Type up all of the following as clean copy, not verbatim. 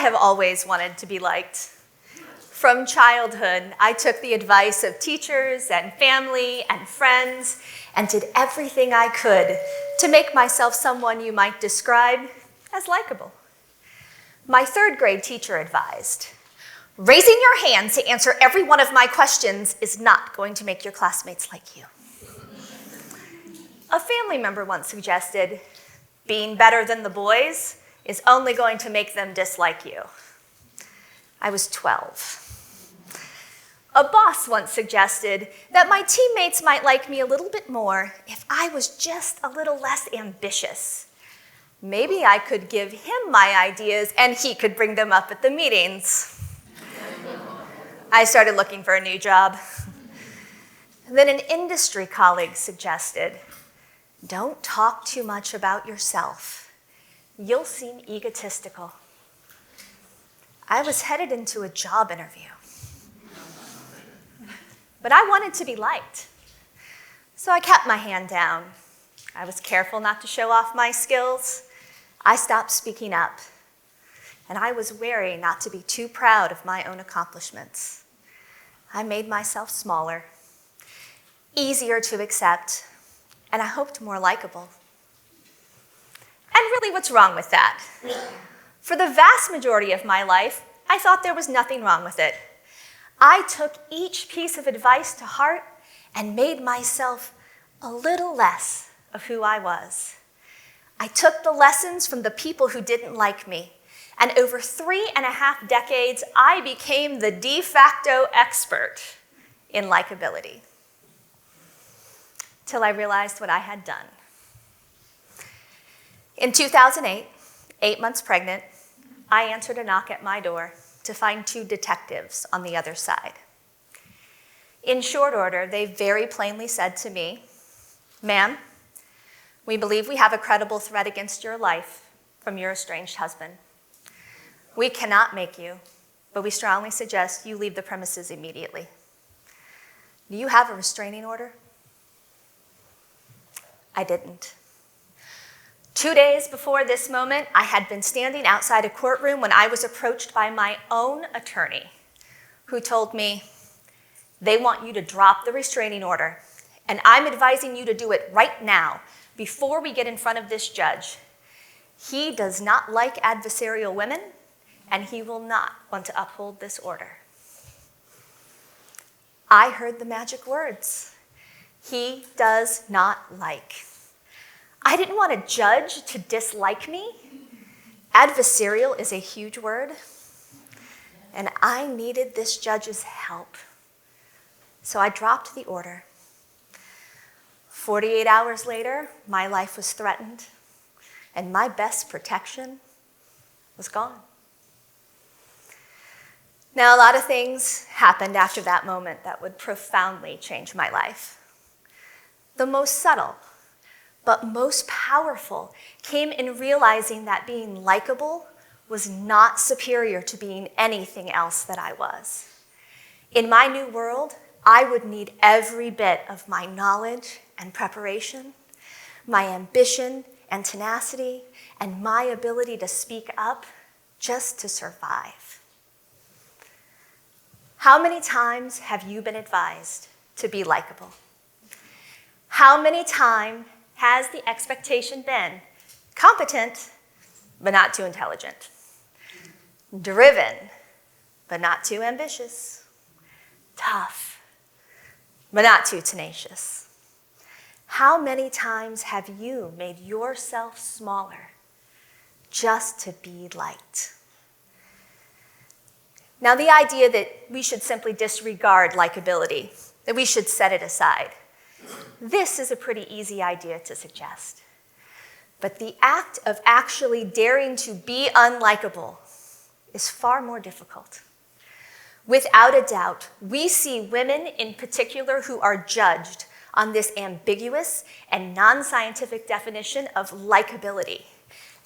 have always wanted to be liked. From childhood, I took the advice of teachers and family and friends and did everything I could to make myself someone you might describe as likable. My third grade teacher advised, raising your hand to answer every one of my questions is not going to make your classmates like you. A family member once suggested, being better than the boys is only going to make them dislike you. I was 12. A boss once suggested that my teammates might like me a little bit more if I was just a little less ambitious. Maybe I could give him my ideas and he could bring them up at the meetings. I started looking for a new job. Then an industry colleague suggested, don't talk too much about yourself. You'll seem egotistical. I was headed into a job interview. But I wanted to be liked. So I kept my hand down. I was careful not to show off my skills. I stopped speaking up. And I was wary not to be too proud of my own accomplishments. I made myself smaller, easier to accept, and I hoped more likable. And really, what's wrong with that? For the vast majority of my life, I thought there was nothing wrong with it. I took each piece of advice to heart and made myself a little less of who I was. I took the lessons from the people who didn't like me, and over 3.5 decades, I became the de facto expert in likability. Till I realized what I had done. In 2008, 8 months pregnant, I answered a knock at my door to find 2 detectives on the other side. In short order, they very plainly said to me, ma'am, we believe we have a credible threat against your life from your estranged husband. We cannot make you, but we strongly suggest you leave the premises immediately. Do you have a restraining order? I didn't. 2 days before this moment, I had been standing outside a courtroom when I was approached by my own attorney, who told me, they want you to drop the restraining order, and I'm advising you to do it right now, before we get in front of this judge. He does not like adversarial women, and he will not want to uphold this order. I heard the magic words. He does not like. I didn't want a judge to dislike me. Adversarial is a huge word, and I needed this judge's help. So I dropped the order. 48 hours later, my life was threatened, and my best protection was gone. Now, a lot of things happened after that moment that would profoundly change my life. The most subtle, but most powerful, came in realizing that being likable was not superior to being anything else that I was. In my new world, I would need every bit of my knowledge and preparation, my ambition and tenacity, and my ability to speak up just to survive. How many times have you been advised to be likable? How many times has the expectation been competent, but not too intelligent? Driven, but not too ambitious? Tough, but not too tenacious? How many times have you made yourself smaller just to be liked? Now, the idea that we should simply disregard likability, that we should set it aside, this is a pretty easy idea to suggest. But the act of actually daring to be unlikable is far more difficult. Without a doubt, we see women in particular who are judged on this ambiguous and non-scientific definition of likability.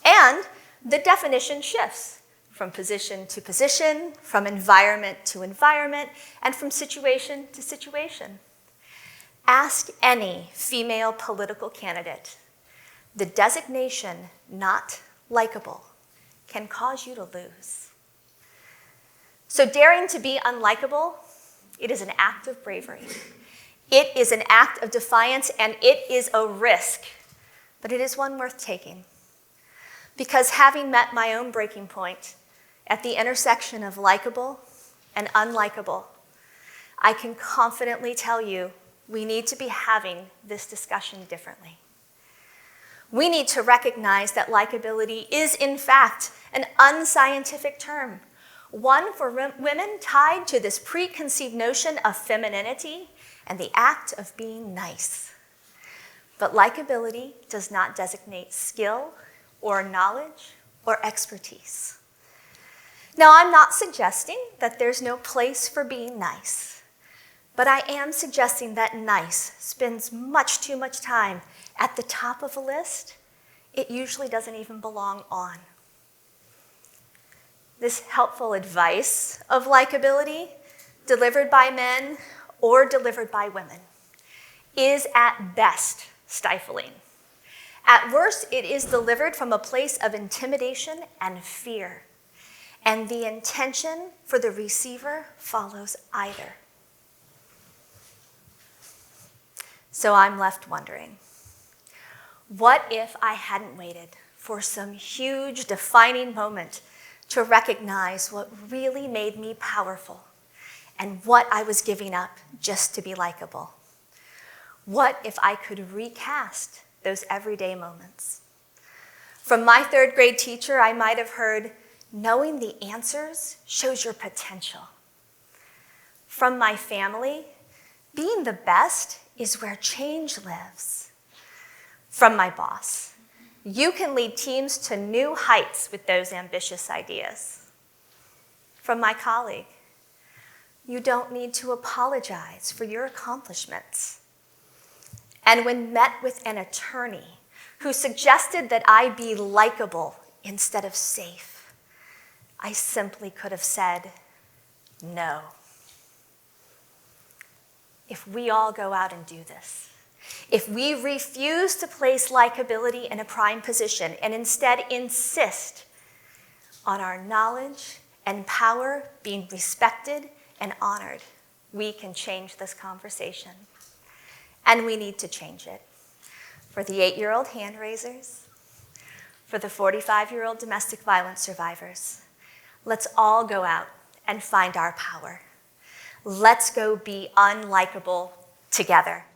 And the definition shifts from position to position, from environment to environment, and from situation to situation. Ask any female political candidate. The designation not likable can cause you to lose. So daring to be unlikable, it is an act of bravery. It is an act of defiance, and it is a risk, but it is one worth taking. Because having met my own breaking point at the intersection of likable and unlikable, I can confidently tell you we need to be having this discussion differently. We need to recognize that likability is, in fact, an unscientific term, one for women tied to this preconceived notion of femininity and the act of being nice. But likability does not designate skill or knowledge or expertise. Now, I'm not suggesting that there's no place for being nice, but I am suggesting that nice spends much too much time at the top of a list it usually doesn't even belong on. This helpful advice of likability, delivered by men or delivered by women, is at best stifling. At worst, it is delivered from a place of intimidation and fear, and the intention for the receiver follows either. So I'm left wondering, what if I hadn't waited for some huge defining moment to recognize what really made me powerful and what I was giving up just to be likable? What if I could recast those everyday moments? From my third grade teacher, I might have heard, knowing the answers shows your potential. From my family, being the best is where change lives. From my boss, you can lead teams to new heights with those ambitious ideas. From my colleague, you don't need to apologize for your accomplishments. And when met with an attorney who suggested that I be likable instead of safe, I simply could have said, no. If we all go out and do this, if we refuse to place likability in a prime position and instead insist on our knowledge and power being respected and honored, we can change this conversation. And we need to change it. For the 8-year-old hand raisers, for the 45-year-old domestic violence survivors, let's all go out and find our power. Let's go be unlikable together.